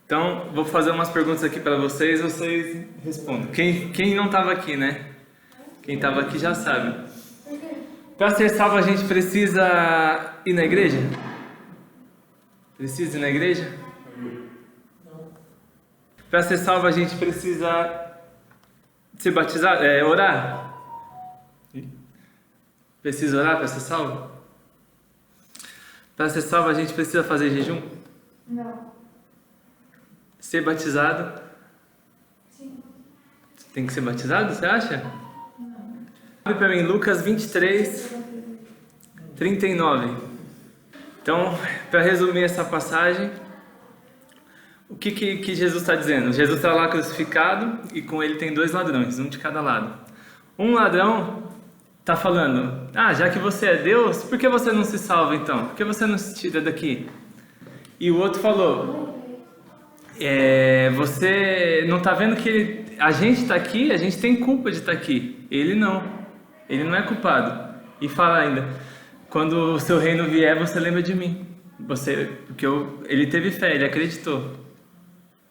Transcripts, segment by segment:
Então, vou fazer umas perguntas aqui para vocês respondem. Quem não estava aqui, né? Quem estava aqui já sabe. Para ser salvo, a gente precisa ir na igreja? Precisa ir na igreja? Não. Para ser salvo, a gente precisa se batizar, orar? Precisa orar para ser salvo? Para ser salvo, a gente precisa fazer jejum? Não. Ser batizado? Sim. Tem que ser batizado, você acha? Não. Abre para mim Lucas 23, 39. Então, para resumir essa passagem, o que Jesus está dizendo? Jesus está lá crucificado e com ele tem 2 ladrões, um de cada lado. Um ladrão está falando: já que você é Deus, por que você não se salva então? Por que você não se tira daqui? E o outro falou: você não está vendo que a gente está aqui, a gente tem culpa de estar aqui. Ele não é culpado. E fala ainda: quando o seu reino vier, você lembra de mim. Porque ele teve fé, ele acreditou.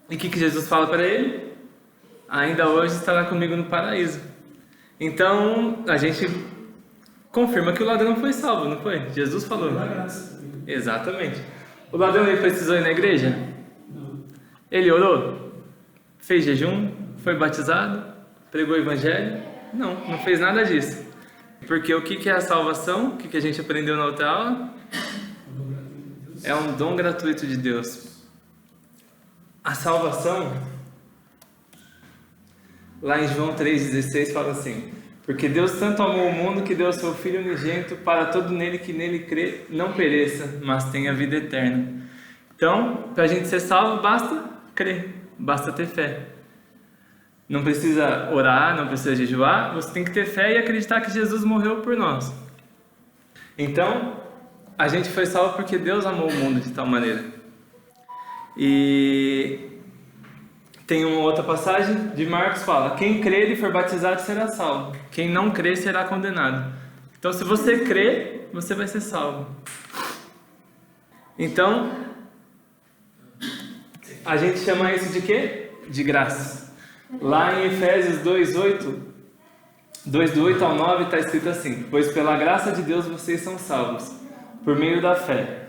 E o que Jesus fala para ele? Ainda hoje estará comigo no paraíso. Então, a gente confirma que o ladrão foi salvo, não foi? Jesus falou. Exatamente. O ladrão, ele precisou ir na igreja? Não. Ele orou? Fez jejum? Foi batizado? Pregou o evangelho? Não fez nada disso. Porque o que é a salvação? O que a gente aprendeu na outra aula? É um dom gratuito de Deus. A salvação, lá em João 3,16 fala assim: porque Deus tanto amou o mundo que deu o seu Filho unigênito para todo nele que nele crê não pereça, mas tenha vida eterna. Então, para a gente ser salvo, basta crer, basta ter fé. Não precisa orar, não precisa jejuar, você tem que ter fé e acreditar que Jesus morreu por nós. Então, a gente foi salvo porque Deus amou o mundo de tal maneira. E tem uma outra passagem de Marcos que fala: quem crer e for batizado será salvo, quem não crer será condenado. Então, se você crer, você vai ser salvo. Então, a gente chama isso de quê? De graça. Lá em Efésios 2:8, do 8 ao 9 está escrito assim: pois pela graça de Deus vocês são salvos, por meio da fé.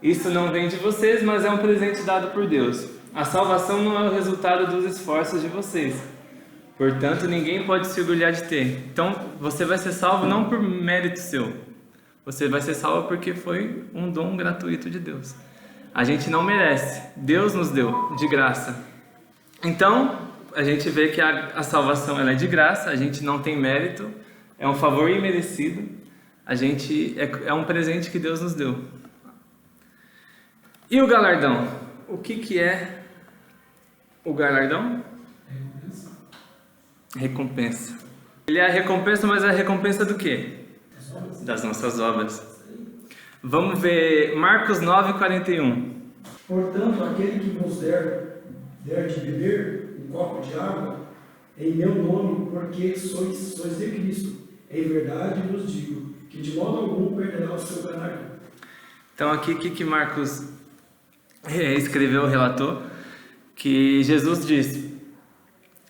Isso não vem de vocês, mas é um presente dado por Deus. A salvação não é o resultado dos esforços de vocês. Portanto, ninguém pode se orgulhar de ter. Então, você vai ser salvo não por mérito seu. Você vai ser salvo porque foi um dom gratuito de Deus. A gente não merece. Deus nos deu de graça. Então, a gente vê que a salvação ela é de graça. A gente não tem mérito. É um favor imerecido. É um presente que Deus nos deu. E o galardão? O que é o galardão? Recompensa. Ele é a recompensa, mas é a recompensa do quê? Das nossas obras. Vamos ver Marcos 9:41. Portanto, aquele que vos der de beber um copo de água, em meu nome, porque sois de Cristo, em verdade vos digo, que de modo algum perderá o seu galardão. Então aqui o que Marcos escreveu, relatou, que Jesus disse: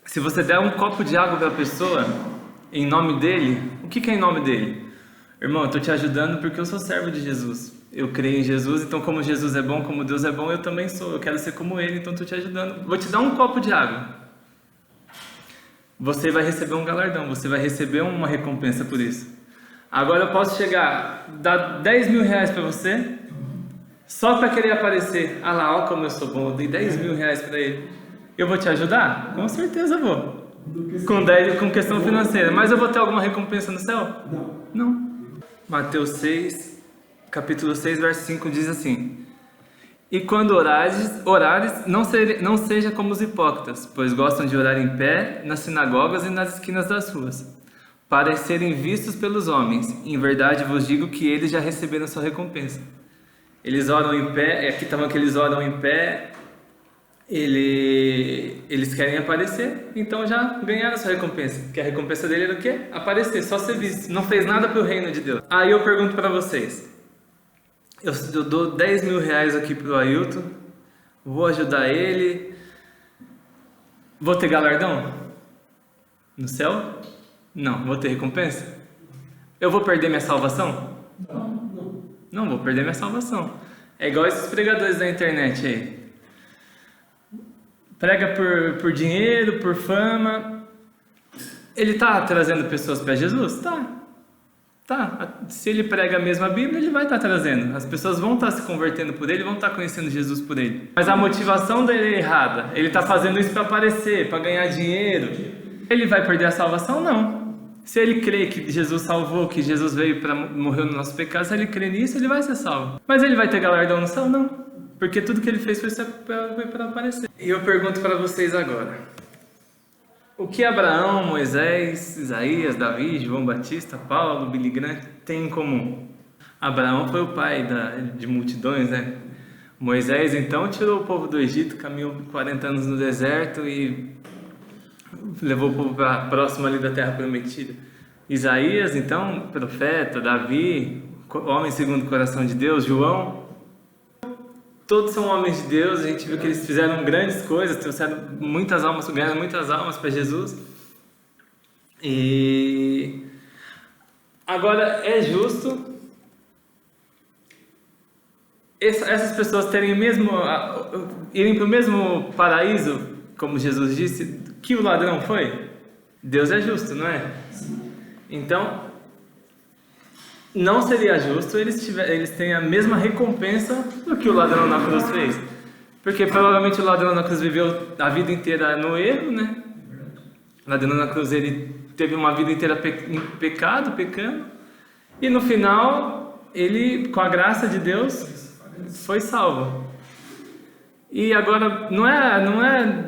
se você der um copo de água para a pessoa, em nome dele, o que é em nome dele? Irmão, eu estou te ajudando porque eu sou servo de Jesus. Eu creio em Jesus, então como Jesus é bom, como Deus é bom, eu também sou. Eu quero ser como ele, então estou te ajudando. Vou te dar um copo de água. Você vai receber um galardão, você vai receber uma recompensa por isso. Agora eu posso chegar, dar 10 mil reais para você, só para querer aparecer. Ó como eu sou bom, eu dei 10 mil reais para ele. Eu vou te ajudar? Com certeza vou. Com questão financeira. Mas eu vou ter alguma recompensa no céu? Não. Mateus 6, capítulo 6, verso 5 diz assim: e quando orares, não seja como os hipócritas, pois gostam de orar em pé nas sinagogas e nas esquinas das ruas, para serem vistos pelos homens. Em verdade vos digo que eles já receberam sua recompensa. Eles oram em pé, aqui estava que eles oram em pé, eles querem aparecer, então já ganharam a sua recompensa. Que a recompensa dele era o quê? Aparecer, só ser visto. Não fez nada para o reino de Deus. Aí eu pergunto para vocês, eu dou 10 mil reais aqui para o Ailton, vou ajudar ele, vou ter galardão? No céu? Não. Vou ter recompensa? Eu vou perder minha salvação? Não vou perder minha salvação. É igual esses pregadores da internet aí. Prega por dinheiro, por fama. Ele está trazendo pessoas para Jesus? Tá. Se ele prega a mesma Bíblia, ele vai estar trazendo. As pessoas vão estar se convertendo por ele, vão estar conhecendo Jesus por ele. Mas a motivação dele é errada. Ele está fazendo isso para aparecer, para ganhar dinheiro. Ele vai perder a salvação? Não. Se ele crê que Jesus salvou, que Jesus veio para morrer nos nossos pecados, se ele crê nisso, ele vai ser salvo. Mas ele vai ter galardão no céu? Não. Porque tudo que ele fez foi para aparecer. E eu pergunto para vocês agora. O que Abraão, Moisés, Isaías, Davi, João Batista, Paulo, Billy Graham têm em comum? Abraão foi o pai de multidões, né? Moisés, então, tirou o povo do Egito, caminhou 40 anos no deserto e levou o povo para próximo ali da terra prometida. Isaías, então, profeta. Davi, homem segundo o coração de Deus. João, todos são homens de Deus. A gente viu que eles fizeram grandes coisas, trouxeram muitas almas, ganharam muitas almas para Jesus. E agora é justo essas pessoas terem irem para o mesmo paraíso, como Jesus disse, que o ladrão foi? Deus é justo, não é? Então, não seria justo eles terem a mesma recompensa do que o ladrão na cruz fez. Porque provavelmente o ladrão na cruz viveu a vida inteira no erro, né? O ladrão na cruz ele teve uma vida inteira em pecado, pecando. E no final, ele, com a graça de Deus, foi salvo. E agora,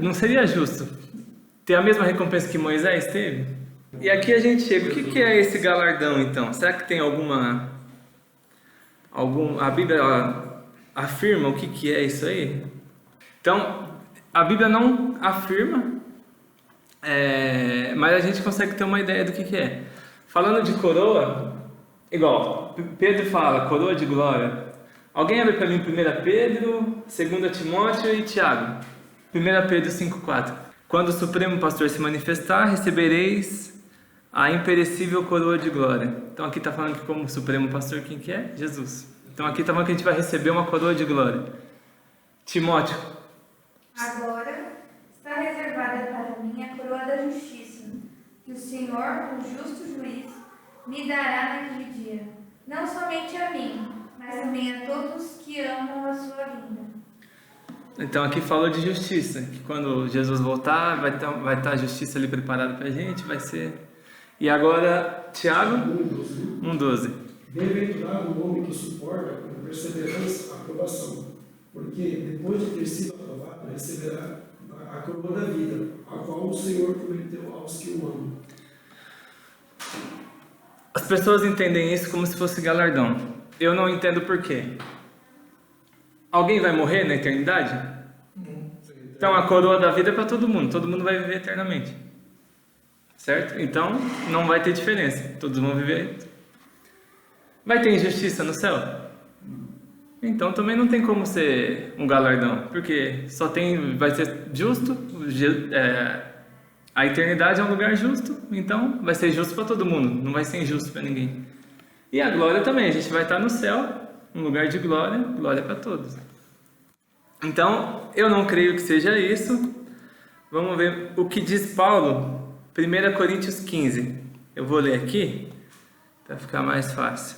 não seria justo ter a mesma recompensa que Moisés teve? E aqui a gente chega, o que é esse galardão então? Será que tem a Bíblia afirma o que é isso aí? Então, a Bíblia não afirma, mas a gente consegue ter uma ideia do que é. Falando de coroa, igual, Pedro fala, coroa de glória. Alguém abre para mim 1 Pedro, 2 Timóteo e Tiago. 1 Pedro 5,4. Quando o Supremo Pastor se manifestar, recebereis a imperecível coroa de glória. Então aqui está falando que como Supremo Pastor, quem que é? Jesus. Então aqui está falando que a gente vai receber uma coroa de glória. Timóteo. Agora está reservada para mim a coroa da justiça, que o Senhor, o justo juiz, me dará naquele dia. Não somente a mim, mas também a todos que amam a sua vinda. Então aqui falou de justiça, que quando Jesus voltar, vai estar a justiça ali preparada para a gente, vai ser... E agora, Tiago 1,12. Bem-aventurado o homem que suporta com perseverança a aprovação, porque depois de ter sido aprovado, receberá a coroa da vida, a qual o Senhor prometeu aos que o amam. As pessoas entendem isso como se fosse galardão. Eu não entendo por quê. Alguém vai morrer na eternidade? Então a coroa da vida é para todo mundo vai viver eternamente. Certo? Então não vai ter diferença, todos vão viver. Vai ter injustiça no céu? Então também não tem como ser um galardão, porque vai ser justo, a eternidade é um lugar justo, então vai ser justo para todo mundo, não vai ser injusto para ninguém. E a glória também, a gente vai estar no céu, um lugar de glória, glória para todos. Então, eu não creio que seja isso. Vamos ver o que diz Paulo, 1 Coríntios 15. Eu vou ler aqui, para ficar mais fácil.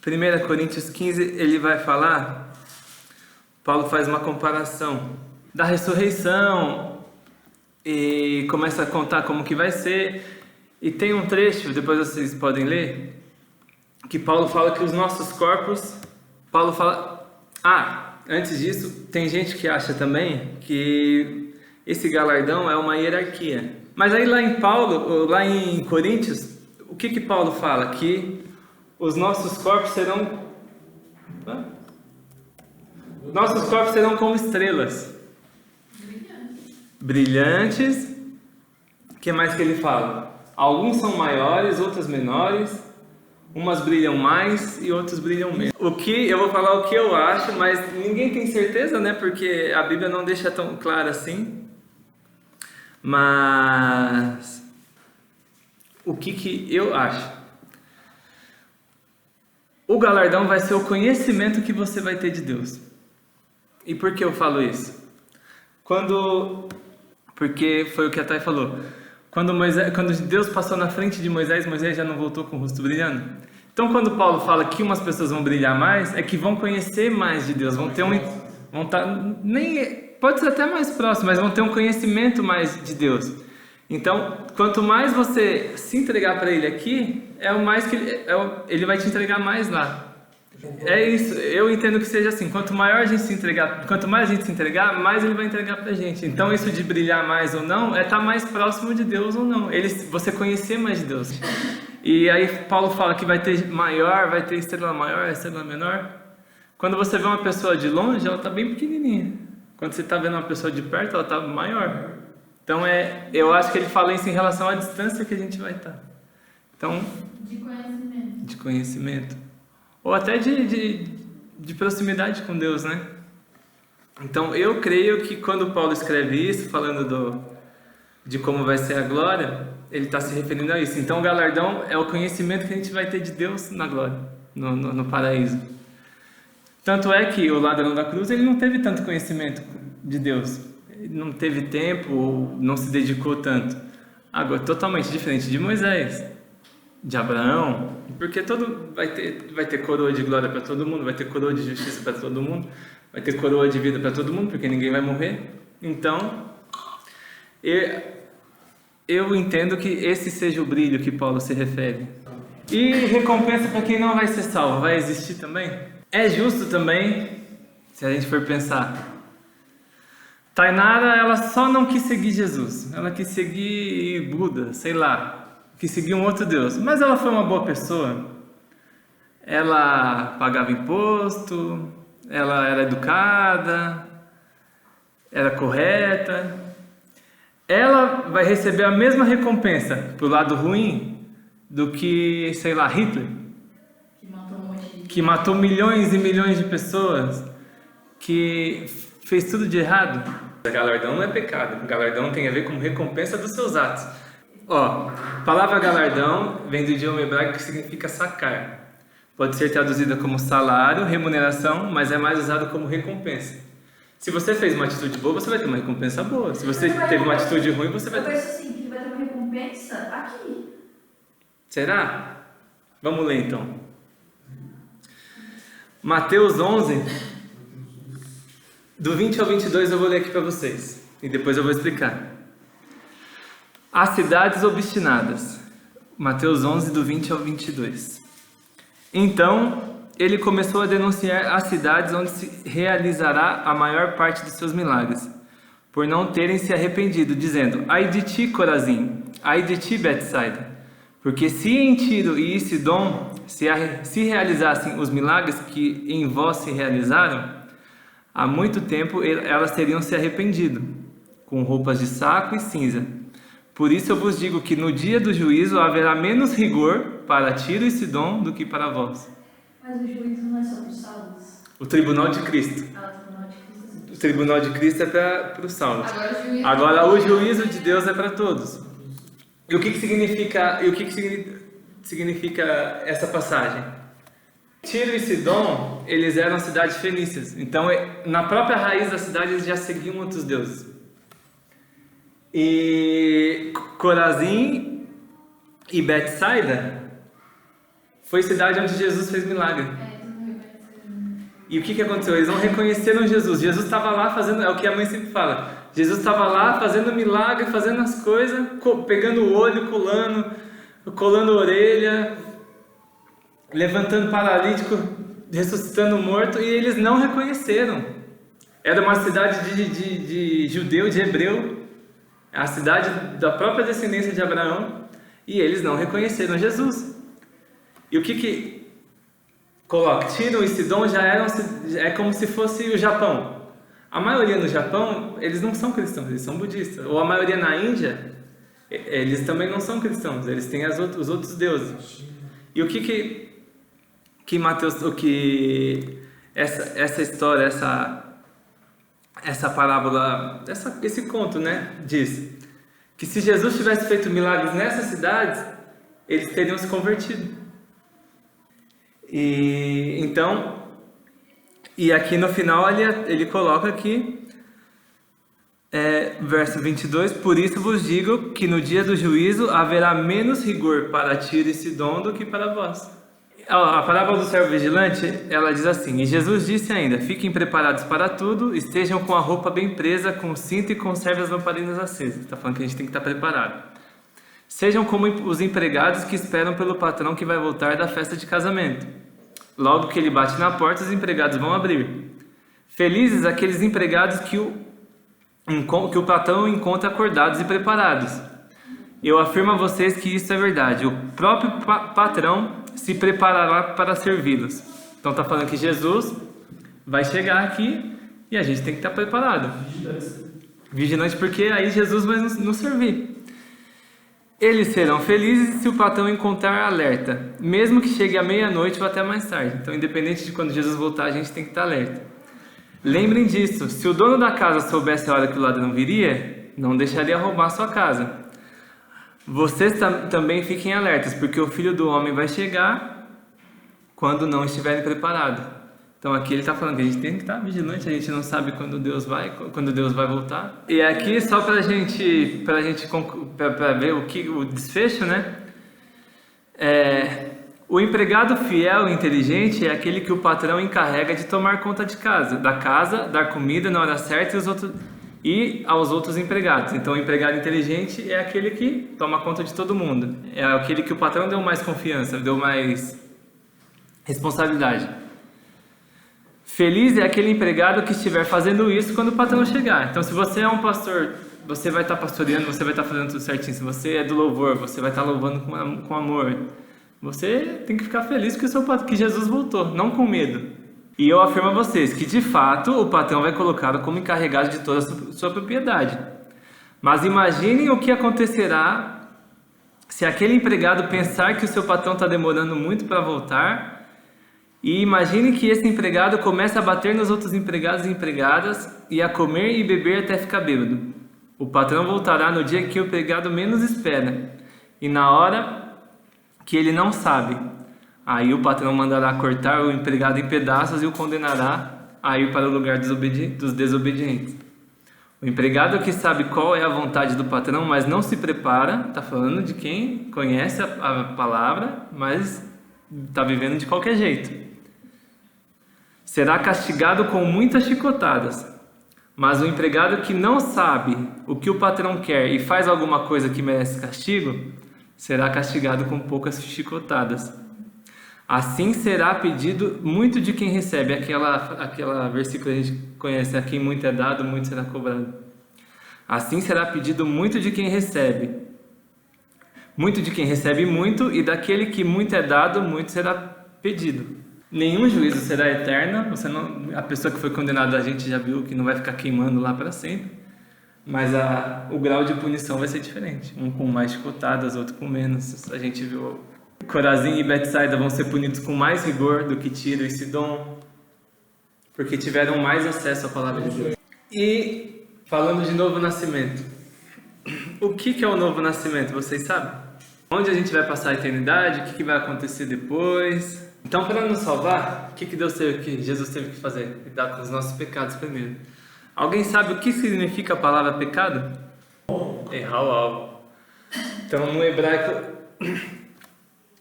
1 Coríntios 15, ele vai falar, Paulo faz uma comparação da ressurreição e começa a contar como que vai ser. E tem um trecho, depois vocês podem ler, que Paulo fala que os nossos corpos... Paulo fala... antes disso, tem gente que acha também que esse galardão é uma hierarquia. Mas aí lá em Coríntios, o que Paulo fala? Que os nossos corpos serão... Nossos corpos serão como estrelas. Brilhantes. O que mais que ele fala? Alguns são maiores, outros menores. Umas brilham mais e outros brilham menos. Eu vou falar o que eu acho, mas ninguém tem certeza, né? Porque a Bíblia não deixa tão claro assim. Mas o que eu acho? O galardão vai ser o conhecimento que você vai ter de Deus. E por que eu falo isso? Porque foi o que a Thay falou. Quando Deus passou na frente de Moisés, Moisés já não voltou com o rosto brilhando. Então, quando Paulo fala que umas pessoas vão brilhar mais, é que vão conhecer mais de Deus, vão estar pode ser até mais próximo, mas vão ter um conhecimento mais de Deus. Então, quanto mais você se entregar para Ele aqui, é o mais que Ele vai te entregar mais lá. É isso, eu entendo que seja assim. Quanto mais a gente se entregar, mais Ele vai entregar pra gente. Então isso de brilhar mais ou não, é estar mais próximo de Deus ou não. Você conhecer mais de Deus. E aí Paulo fala que vai ter estrela maior, estrela menor. Quando você vê uma pessoa de longe, ela está bem pequenininha. Quando você está vendo uma pessoa de perto, ela está maior. Então eu acho que ele fala isso em relação à distância que a gente vai estar. Então, de conhecimento. Ou até de proximidade com Deus, né? Então, eu creio que quando Paulo escreve isso, falando de como vai ser a glória, ele está se referindo a isso. Então, o galardão é o conhecimento que a gente vai ter de Deus na glória, no paraíso. Tanto é que o ladrão da cruz, ele não teve tanto conhecimento de Deus. Ele não teve tempo, ou não se dedicou tanto. Agora, totalmente diferente de Moisés, de Abraão, porque vai ter coroa de glória para todo mundo, vai ter coroa de justiça para todo mundo, vai ter coroa de vida para todo mundo, porque ninguém vai morrer. Então, eu entendo que esse seja o brilho que Paulo se refere. E recompensa para quem não vai ser salvo, vai existir também? É justo também, se a gente for pensar. Tainara, ela só não quis seguir Jesus, ela quis seguir Buda, sei lá, quis seguir um outro Deus, mas ela foi uma boa pessoa. Ela pagava imposto, ela era educada, era correta. Ela vai receber a mesma recompensa pro lado ruim do que, sei lá, Hitler, que matou milhões e milhões de pessoas, que fez tudo de errado. O galardão não é pecado, o galardão tem a ver com recompensa dos seus atos. A palavra galardão vem do idioma hebraico que significa sacar. Pode ser traduzida como salário, remuneração, mas é mais usado como recompensa. Se você fez uma atitude boa, você vai ter uma recompensa boa. Se você teve uma atitude ruim, você vai ter... Eu penso assim, que vai ter uma recompensa aqui. Será? Vamos ler então. Mateus 11, do 20 ao 22 eu vou ler aqui para vocês. E depois eu vou explicar. As cidades obstinadas. Mateus 11, do 20 ao 22. Então, ele começou a denunciar as cidades onde se realizará a maior parte dos seus milagres, por não terem se arrependido, dizendo: ai de ti, Corazim, ai de ti, Betsaida, porque se em Tiro e Sidom se realizassem os milagres que em vós se realizaram, há muito tempo elas teriam se arrependido, com roupas de saco e cinza. Por isso eu vos digo que no dia do juízo haverá menos rigor para Tiro e Sidom do que para vós. Mas o juízo não é só para os salvos? O tribunal de Cristo. O tribunal de Cristo é para os salvos. Agora o juízo de Deus é para todos. E o que significa essa passagem? Tiro e Sidom, eles eram cidades fenícias. Então, na própria raiz da cidade, eles já seguiam outros deuses. E Corazim e Betsaida foi cidade onde Jesus fez milagre. E o que aconteceu? Eles não reconheceram Jesus. Jesus estava lá fazendo, é o que a mãe sempre fala, Jesus estava lá fazendo milagre, fazendo as coisas, pegando o olho, colando a orelha, levantando paralítico, ressuscitando morto, e eles não reconheceram. Era uma cidade de judeu, de hebreu, a cidade da própria descendência de Abraão, e eles não reconheceram Jesus. E o que coloca? Tiro e Sidom é como se fosse o Japão. A maioria no Japão, eles não são cristãos, eles são budistas. Ou a maioria na Índia, eles também não são cristãos, eles têm os outros deuses. E o que que Mateus, o que essa história, essa parábola, esse conto, né, diz que se Jesus tivesse feito milagres nessas cidades, eles teriam se convertido. E então, e aqui no final ele coloca aqui, verso 22, por isso vos digo que no dia do juízo haverá menos rigor para Tiro e Sidom do que para vós. A parábola do servo vigilante, ela diz assim, e Jesus disse ainda, fiquem preparados para tudo, estejam com a roupa bem presa, com o cinto e conservem as lamparinas acesas. Está falando que a gente tem que estar preparado. Sejam como os empregados que esperam pelo patrão que vai voltar da festa de casamento. Logo que ele bate na porta, os empregados vão abrir. Felizes aqueles empregados que o patrão encontra acordados e preparados. Eu afirmo a vocês que isso é verdade. O próprio patrão se preparará para servi-los. Então está falando que Jesus vai chegar aqui e a gente tem que estar preparado. Vigilante, porque aí Jesus vai nos servir. Eles serão felizes se o patrão encontrar alerta, mesmo que chegue à meia-noite ou até mais tarde. Então, independente de quando Jesus voltar, a gente tem que estar alerta. Lembrem disso, se o dono da casa soubesse a hora que o ladrão viria, não deixaria roubar sua casa. Vocês também fiquem alertas, porque o Filho do Homem vai chegar quando não estiverem preparados. Então aqui ele está falando que a gente tem que estar vigilante, a gente não sabe quando Deus vai voltar. E aqui só para ver o desfecho, né? O empregado fiel e inteligente é aquele que o patrão encarrega de tomar conta da casa, dar comida na hora certa e aos outros empregados. Então o empregado inteligente é aquele que toma conta de todo mundo. É aquele que o patrão deu mais confiança, deu mais responsabilidade. Feliz é aquele empregado que estiver fazendo isso quando o patrão chegar. Então se você é um pastor, você vai estar pastoreando, você vai estar fazendo tudo certinho. Se você é do louvor, você vai estar louvando com amor. Você tem que ficar feliz que Jesus voltou, não com medo. E eu afirmo a vocês que, de fato, o patrão vai colocá-lo como encarregado de toda a sua propriedade. Mas imaginem o que acontecerá se aquele empregado pensar que o seu patrão está demorando muito para voltar, e imagine que esse empregado começa a bater nos outros empregados e empregadas e a comer e beber até ficar bêbado. O patrão voltará no dia que o empregado menos espera e na hora que ele não sabe. Aí o patrão mandará cortar o empregado em pedaços e o condenará a ir para o lugar dos desobedientes. O empregado que sabe qual é a vontade do patrão, mas não se prepara, está falando de quem conhece a palavra, mas está vivendo de qualquer jeito. Será castigado com muitas chicotadas. Mas o empregado que não sabe o que o patrão quer e faz alguma coisa que merece castigo, será castigado com poucas chicotadas. Assim será pedido muito de quem recebe. Aquela versículo que a gente conhece, a quem muito é dado, muito será cobrado. Assim será pedido muito de quem recebe. Muito de quem recebe muito, e daquele que muito é dado, muito será pedido. Nenhum juízo será eterno. A pessoa que foi condenada, a gente já viu que não vai ficar queimando lá para sempre. Mas o grau de punição vai ser diferente. Um com mais chicotadas, outro com menos. A gente viu Corazim e Betsaida vão ser punidos com mais rigor do que Tiro e Sidom, porque tiveram mais acesso à palavra de Deus. E falando de novo nascimento, o que é o novo nascimento? Vocês sabem? Onde a gente vai passar a eternidade? O que vai acontecer depois? Então, para nos salvar, o que Jesus teve que fazer? Lidar com os nossos pecados primeiro. Alguém sabe o que significa a palavra pecado? Errar o alvo. Então, no hebraico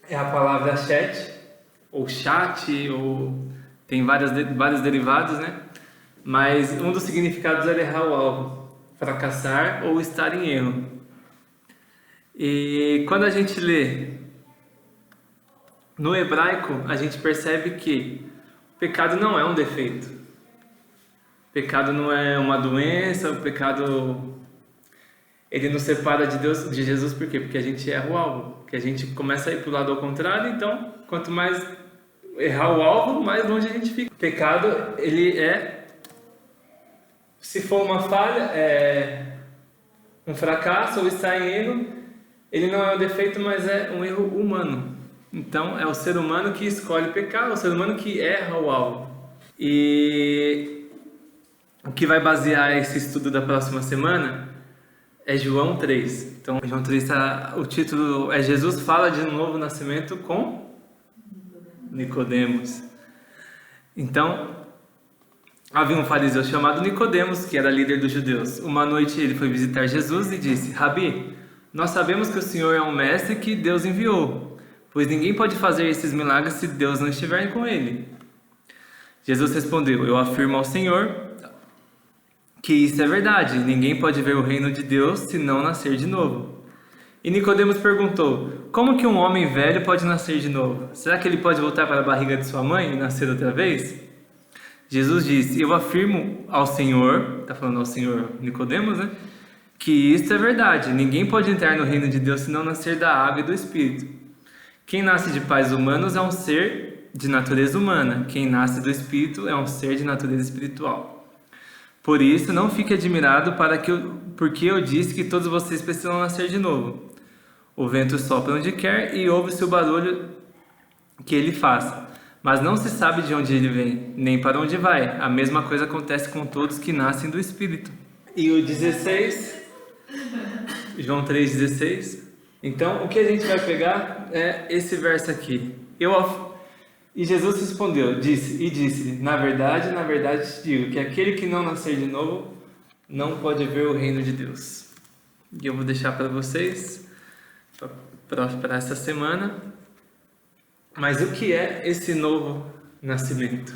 é a palavra chet, ou chat, ou tem vários derivados, né? Mas um dos significados é errar o alvo, fracassar ou estar em erro. E quando a gente lê no hebraico, a gente percebe que o pecado não é um defeito. O pecado não é uma doença, o pecado ele nos separa de Deus, de Jesus, por quê? Porque a gente erra o alvo, porque a gente começa a ir para o lado ao contrário, então quanto mais errar o alvo, mais longe a gente fica. O pecado, ele se for uma falha, um fracasso ou estar em erro, ele não é um defeito, mas é um erro humano. Então é o ser humano que escolhe pecar, é o ser humano que erra o alvo. E o que vai basear esse estudo da próxima semana é João 3. Então, João 3, o título é Jesus fala de um novo nascimento com Nicodemos. Então, havia um fariseu chamado Nicodemos, que era líder dos judeus. Uma noite ele foi visitar Jesus e disse: Rabi, nós sabemos que o Senhor é um mestre que Deus enviou, pois ninguém pode fazer esses milagres se Deus não estiver com ele. Jesus respondeu: eu afirmo ao Senhor que isso é verdade, ninguém pode ver o reino de Deus se não nascer de novo. E Nicodemos perguntou: como que um homem velho pode nascer de novo? Será que ele pode voltar para a barriga de sua mãe e nascer outra vez? Jesus disse: eu afirmo ao Senhor, está falando ao Senhor Nicodemos, né? Que isto é verdade, ninguém pode entrar no reino de Deus se não nascer da água e do Espírito. Quem nasce de pais humanos é um ser de natureza humana, quem nasce do Espírito é um ser de natureza espiritual. Por isso, não fique admirado porque eu disse que todos vocês precisam nascer de novo. O vento sopra onde quer e ouve-se o barulho que ele faz, mas não se sabe de onde ele vem, nem para onde vai. A mesma coisa acontece com todos que nascem do Espírito. E o 16, João 3,16. Então, o que a gente vai pegar é esse verso aqui. E Jesus respondeu, disse, na verdade te digo, que aquele que não nascer de novo não pode ver o reino de Deus. E eu vou deixar para vocês, para essa semana. Mas o que é esse novo nascimento?